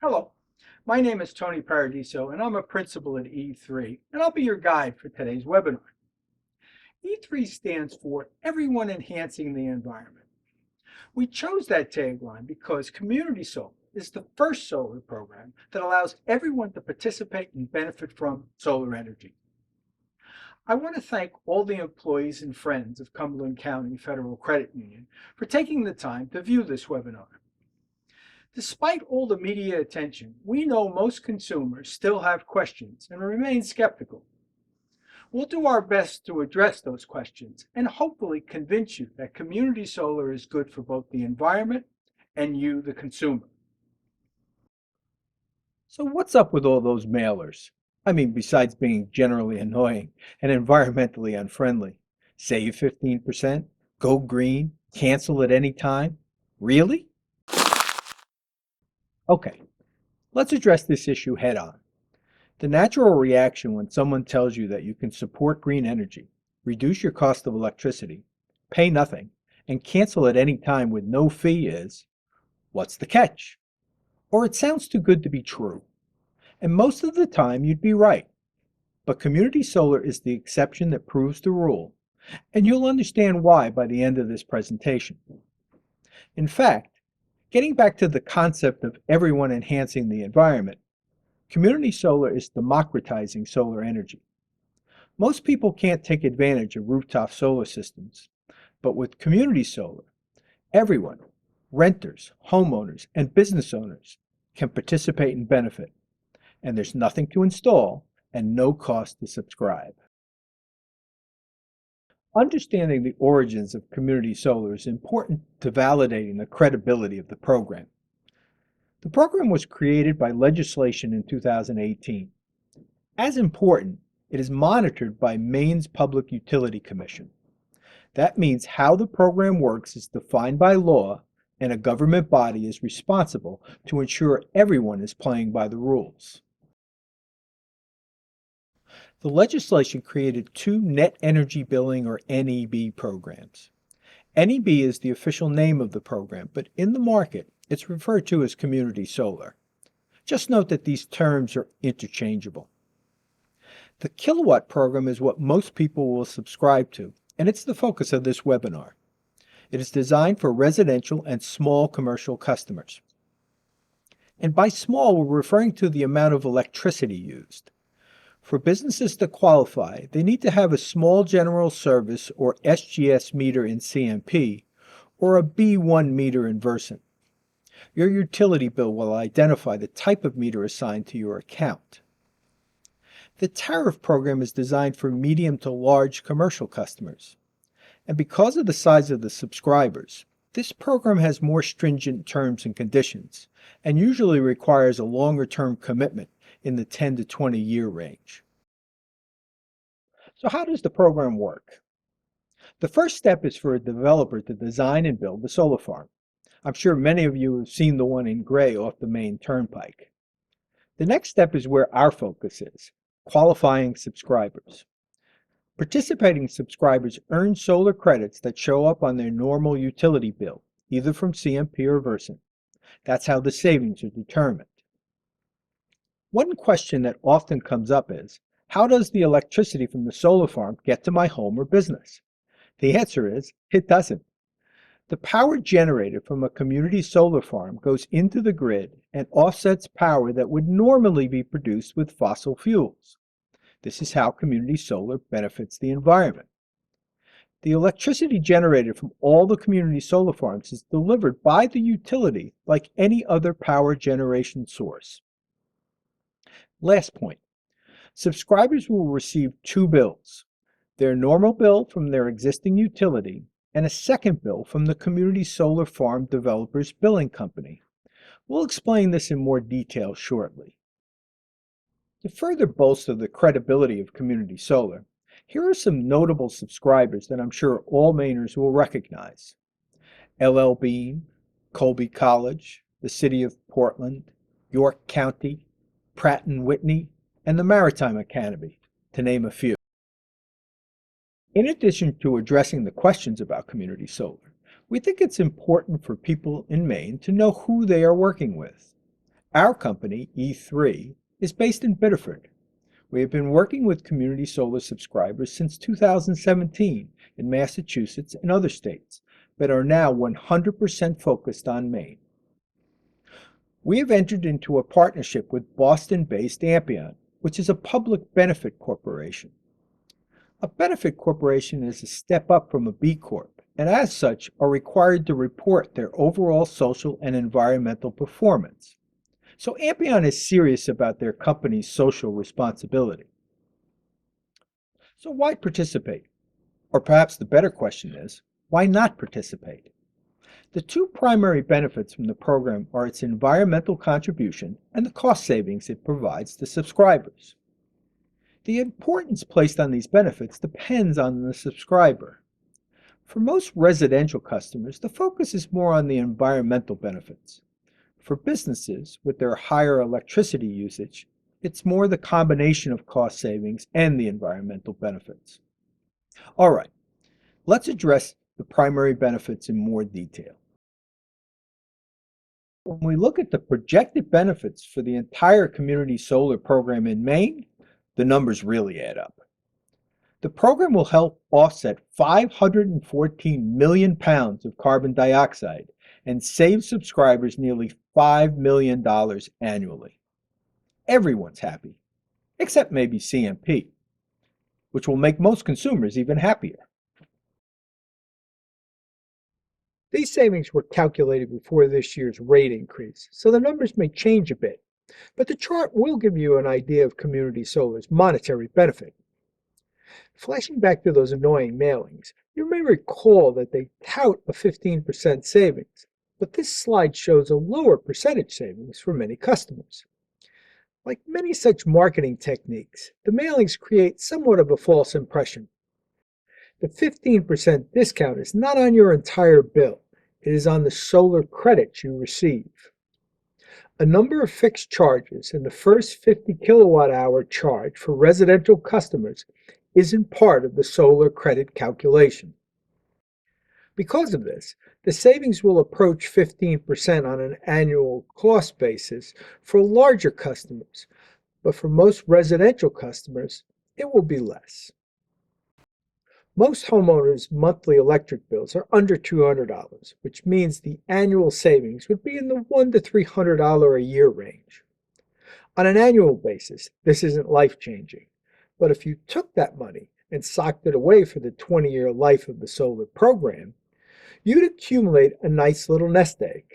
Hello, my name is Tony Paradiso, and I'm a principal at E3, and I'll be your guide for today's webinar. E3 stands for Everyone Enhancing the Environment. We chose that tagline because Community Solar is the first solar program that allows everyone to participate and benefit from solar energy. I want to thank all the employees and friends of Cumberland County Federal Credit Union for taking the time to view this webinar. Despite all the media attention, we know most consumers still have questions and remain skeptical. We'll do our best to address those questions and hopefully convince you that community solar is good for both the environment and you, the consumer. So what's up with all those mailers? I mean, besides being generally annoying and environmentally unfriendly. Save 15%, go green, cancel at any time. Really? Okay, let's address this issue head on. The natural reaction when someone tells you that you can support green energy, reduce your cost of electricity, pay nothing, and cancel at any time with no fee is, what's the catch? Or it sounds too good to be true. And most of the time you'd be right. But community solar is the exception that proves the rule, and you'll understand why by the end of this presentation. In fact, getting back to the concept of everyone enhancing the environment, community solar is democratizing solar energy. Most people can't take advantage of rooftop solar systems, but with community solar, everyone, renters, homeowners, and business owners, can participate and benefit. And there's nothing to install and no cost to subscribe. Understanding the origins of community solar is important to validating the credibility of the program. The program was created by legislation in 2018. As important, it is monitored by Maine's Public Utility Commission. That means how the program works is defined by law, and a government body is responsible to ensure everyone is playing by the rules. The legislation created two net energy billing or NEB programs. NEB is the official name of the program, but in the market, it's referred to as community solar. Just note that these terms are interchangeable. The kilowatt program is what most people will subscribe to, and it's the focus of this webinar. It is designed for residential and small commercial customers. And by small, we're referring to the amount of electricity used. For businesses to qualify, they need to have a small general service or SGS meter in CMP or a B1 meter in Versant. Your utility bill will identify the type of meter assigned to your account. The tariff program is designed for medium to large commercial customers. And because of the size of the subscribers, this program has more stringent terms and conditions and usually requires a longer-term commitment in the 10 to 20 year range. So how does the program work? The first step is for a developer to design and build the solar farm. I'm sure many of you have seen the one in gray off the Maine Turnpike. The next step is where our focus is, qualifying subscribers. Participating subscribers earn solar credits that show up on their normal utility bill, either from CMP or Versant. That's how the savings are determined. One question that often comes up is, how does the electricity from the solar farm get to my home or business? The answer is, it doesn't. The power generated from a community solar farm goes into the grid and offsets power that would normally be produced with fossil fuels. This is how community solar benefits the environment. The electricity generated from all the community solar farms is delivered by the utility like any other power generation source. Last point, subscribers will receive two bills, their normal bill from their existing utility and a second bill from the community solar farm developer's billing company. We'll explain this in more detail shortly. To further bolster the credibility of community solar, here are some notable subscribers that I'm sure all Mainers will recognize. LL Bean, Colby College, the City of Portland, York County, Pratt & Whitney, and the Maritime Academy, to name a few. In addition to addressing the questions about community solar, we think it's important for people in Maine to know who they are working with. Our company, E3, is based in Biddeford. We have been working with community solar subscribers since 2017 in Massachusetts and other states, but are now 100% focused on Maine. We have entered into a partnership with Boston-based Ampion, which is a public benefit corporation. A benefit corporation is a step up from a B Corp, and as such are required to report their overall social and environmental performance. So Ampion is serious about their company's social responsibility. So why participate? Or perhaps the better question is, why not participate? The two primary benefits from the program are its environmental contribution and the cost savings it provides to subscribers. The importance placed on these benefits depends on the subscriber. For most residential customers, the focus is more on the environmental benefits. For businesses, with their higher electricity usage, it's more the combination of cost savings and the environmental benefits. All right, let's address the primary benefits in more detail. When we look at the projected benefits for the entire community solar program in Maine, the numbers really add up. The program will help offset 514 million pounds of carbon dioxide and save subscribers nearly $5 million annually. Everyone's happy, except maybe CMP, which will make most consumers even happier. These savings were calculated before this year's rate increase, so the numbers may change a bit, but the chart will give you an idea of community solar's monetary benefit. Flashing back to those annoying mailings, you may recall that they tout a 15% savings, but this slide shows a lower percentage savings for many customers. Like many such marketing techniques, the mailings create somewhat of a false impression. The 15% discount is not on your entire bill. It is on the solar credits you receive. A number of fixed charges and the first 50 kilowatt hour charge for residential customers isn't part of the solar credit calculation. Because of this, the savings will approach 15% on an annual cost basis for larger customers, but for most residential customers, it will be less. Most homeowners' monthly electric bills are under $200, which means the annual savings would be in the $100 to $300 a year range. On an annual basis, this isn't life-changing, but if you took that money and socked it away for the 20-year life of the solar program, you'd accumulate a nice little nest egg.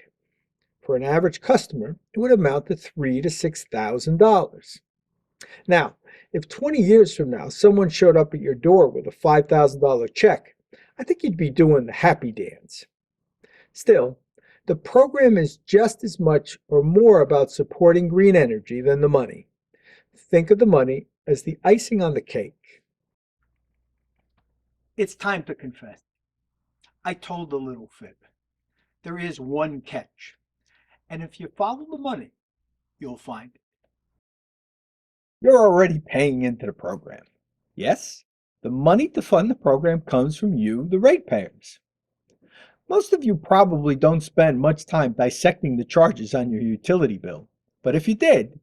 For an average customer, it would amount to $3,000 to $6,000. Now, if 20 years from now someone showed up at your door with a $5,000 check, I think you'd be doing the happy dance. Still, the program is just as much or more about supporting green energy than the money. Think of the money as the icing on the cake. It's time to confess. I told a little fib. There is one catch, and if you follow the money, you'll find it. You're already paying into the program. Yes, the money to fund the program comes from you, the ratepayers. Most of you probably don't spend much time dissecting the charges on your utility bill, but if you did,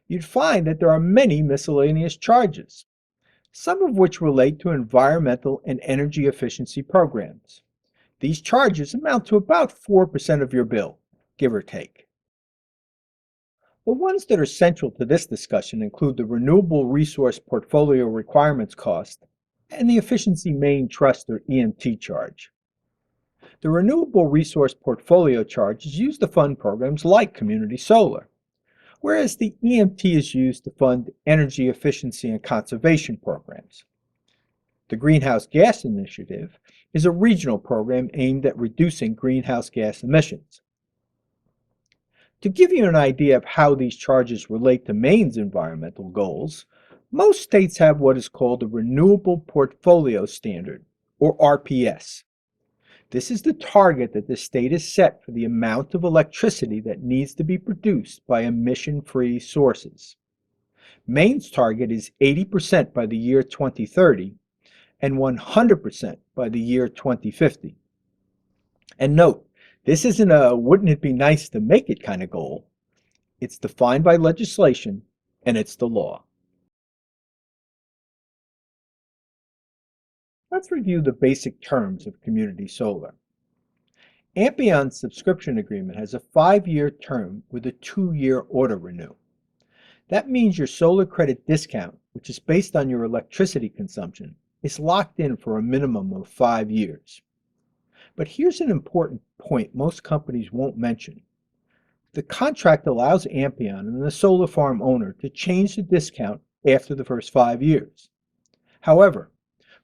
you'd find that there are many miscellaneous charges, some of which relate to environmental and energy efficiency programs. These charges amount to about 4% of your bill, give or take. The ones that are central to this discussion include the Renewable Resource Portfolio Requirements cost and the Efficiency Maine Trust or EMT charge. The Renewable Resource Portfolio charge is used to fund programs like community solar, whereas the EMT is used to fund energy efficiency and conservation programs. The Greenhouse Gas Initiative is a regional program aimed at reducing greenhouse gas emissions. To give you an idea of how these charges relate to Maine's environmental goals, most states have what is called a Renewable Portfolio Standard, or RPS. This is the target that the state has set for the amount of electricity that needs to be produced by emission-free sources. Maine's target is 80% by the year 2030 and 100% by the year 2050. And note, this isn't a wouldn't it be nice to make it kind of goal. It's defined by legislation, and it's the law. Let's review the basic terms of community solar. Ampion's subscription agreement has a 5-year term with a 2-year auto renew. That means your solar credit discount, which is based on your electricity consumption, is locked in for a minimum of 5 years. But here's an important point most companies won't mention. The contract allows Ampion and the solar farm owner to change the discount after the first 5 years. However,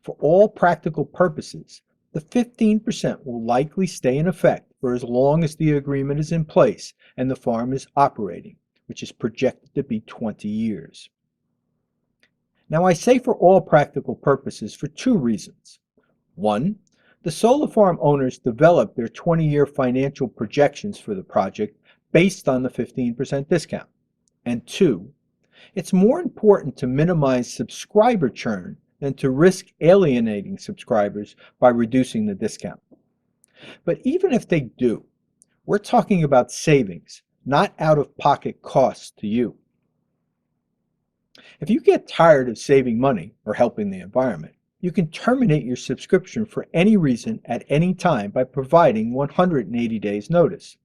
for all practical purposes, the 15% will likely stay in effect for as long as the agreement is in place and the farm is operating, which is projected to be 20 years. Now, I say for all practical purposes for 2 reasons. 1, the solar farm owners develop their 20-year financial projections for the project based on the 15% discount. And 2, it's more important to minimize subscriber churn than to risk alienating subscribers by reducing the discount. But even if they do, we're talking about savings, not out-of-pocket costs to you. If you get tired of saving money or helping the environment, you can terminate your subscription for any reason at any time by providing 180 days notice.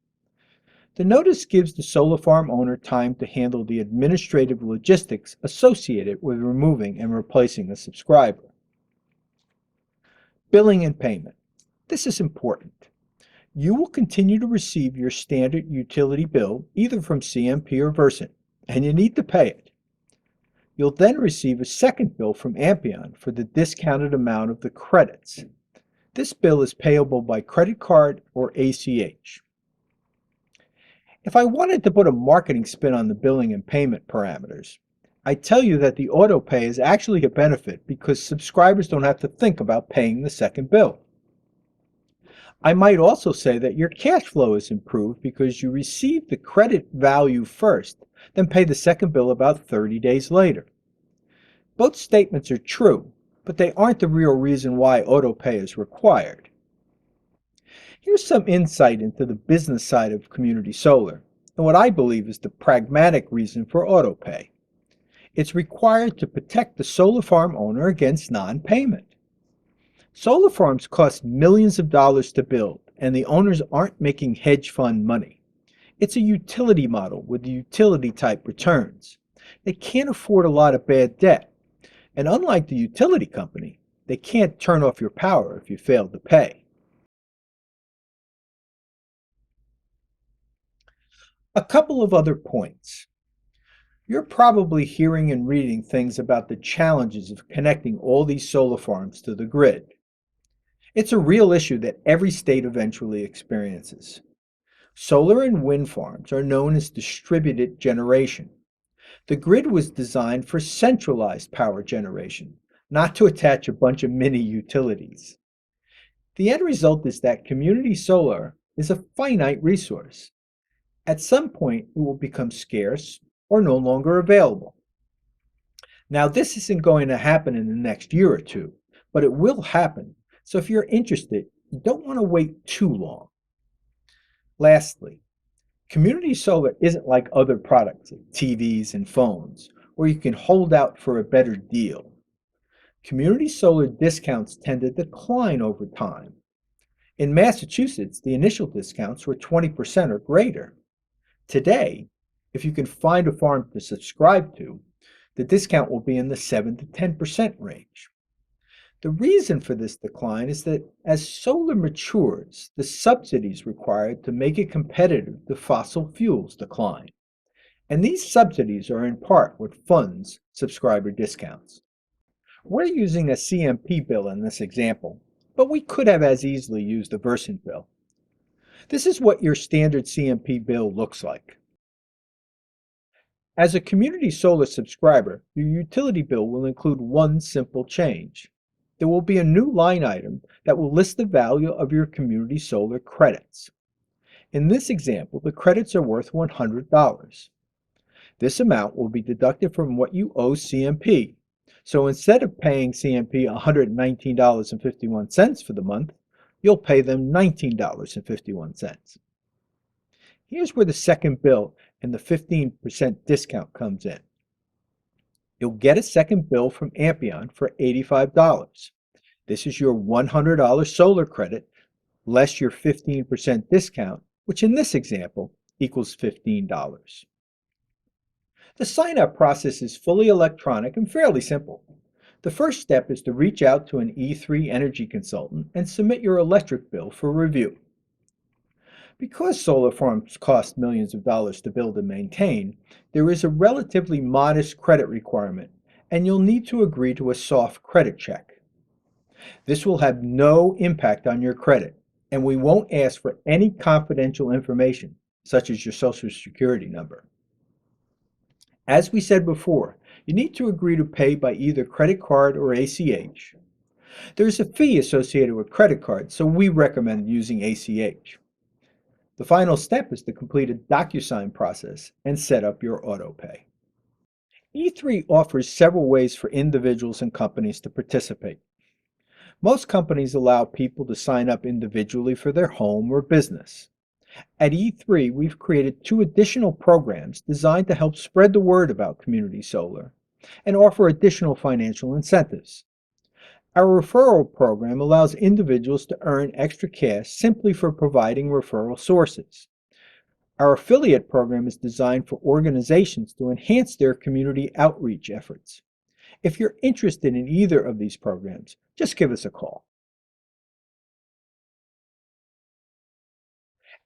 The notice gives the solar farm owner time to handle the administrative logistics associated with removing and replacing a subscriber. Billing and payment. This is important. You will continue to receive your standard utility bill either from CMP or Versant, and you need to pay it. You'll then receive a second bill from Ampion for the discounted amount of the credits. This bill is payable by credit card or ACH. If I wanted to put a marketing spin on the billing and payment parameters, I'd tell you that the auto pay is actually a benefit because subscribers don't have to think about paying the second bill. I might also say that your cash flow is improved because you receive the credit value first, then pay the second bill about 30 days later. Both statements are true, but they aren't the real reason why auto pay is required. Here's some insight into the business side of community solar, and what I believe is the pragmatic reason for auto pay. It's required to protect the solar farm owner against non-payment. Solar farms cost millions of dollars to build, and the owners aren't making hedge fund money. It's a utility model with utility-type returns. They can't afford a lot of bad debt, and unlike the utility company, they can't turn off your power if you fail to pay. A couple of other points. You're probably hearing and reading things about the challenges of connecting all these solar farms to the grid. It's a real issue that every state eventually experiences. Solar and wind farms are known as distributed generation. The grid was designed for centralized power generation, not to attach a bunch of mini utilities. The end result is that community solar is a finite resource. At some point, it will become scarce or no longer available. Now, this isn't going to happen in the next year or two, but it will happen. So if you're interested, you don't want to wait too long. Lastly, community solar isn't like other products like TVs and phones, where you can hold out for a better deal. Community solar discounts tend to decline over time. In Massachusetts, the initial discounts were 20% or greater. Today, if you can find a farm to subscribe to, the discount will be in the 7 to 10% range. The reason for this decline is that as solar matures, the subsidies required to make it competitive to fossil fuels decline. And these subsidies are in part what funds subscriber discounts. We're using a CMP bill in this example, but we could have as easily used a Versant bill. This is what your standard CMP bill looks like. As a community solar subscriber, your utility bill will include one simple change. There will be a new line item that will list the value of your community solar credits. In this example, the credits are worth $100. This amount will be deducted from what you owe CMP. So instead of paying CMP $119.51 for the month, you'll pay them $19.51. Here's where the second bill and the 15% discount comes in. You'll get a second bill from Ampion for $85. This is your $100 solar credit less your 15% discount, which in this example equals $15. The sign-up process is fully electronic and fairly simple. The first step is to reach out to an E3 energy consultant and submit your electric bill for review. Because solar farms cost millions of dollars to build and maintain, there is a relatively modest credit requirement, and you'll need to agree to a soft credit check. This will have no impact on your credit, and we won't ask for any confidential information, such as your Social Security number. As we said before, you need to agree to pay by either credit card or ACH. There's a fee associated with credit cards, so we recommend using ACH. The final step is to complete a DocuSign process and set up your autopay. E3 offers several ways for individuals and companies to participate. Most companies allow people to sign up individually for their home or business. At E3, we've created 2 additional programs designed to help spread the word about community solar and offer additional financial incentives. Our referral program allows individuals to earn extra cash simply for providing referral sources. Our affiliate program is designed for organizations to enhance their community outreach efforts. If you're interested in either of these programs, just give us a call.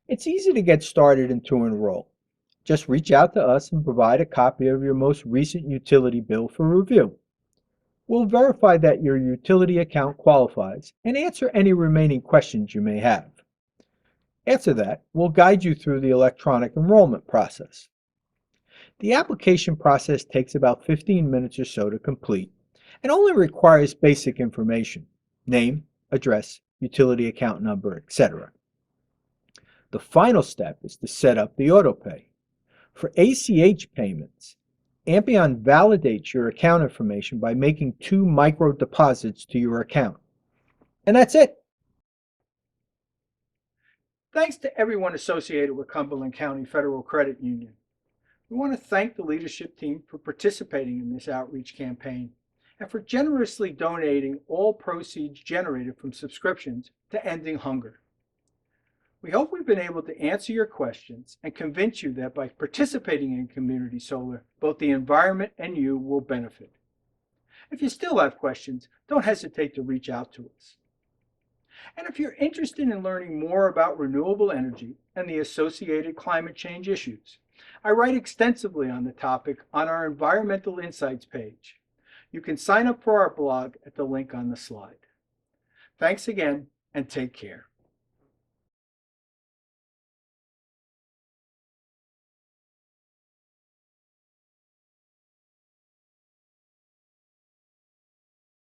It's easy to get started and to enroll. Just reach out to us and provide a copy of your most recent utility bill for review. We'll verify that your utility account qualifies and answer any remaining questions you may have. After that, we'll guide you through the electronic enrollment process. The application process takes about 15 minutes or so to complete and only requires basic information: name, address, utility account number, etc. The final step is to set up the autopay. For ACH payments, Ampion validates your account information by making 2 micro deposits to your account. And that's it. Thanks to everyone associated with Cumberland County Federal Credit Union. We want to thank the leadership team for participating in this outreach campaign and for generously donating all proceeds generated from subscriptions to ending hunger. We hope we've been able to answer your questions and convince you that by participating in community solar, both the environment and you will benefit. If you still have questions, don't hesitate to reach out to us. And if you're interested in learning more about renewable energy and the associated climate change issues, I write extensively on the topic on our Environmental Insights page. You can sign up for our blog at the link on the slide. Thanks again, and take care.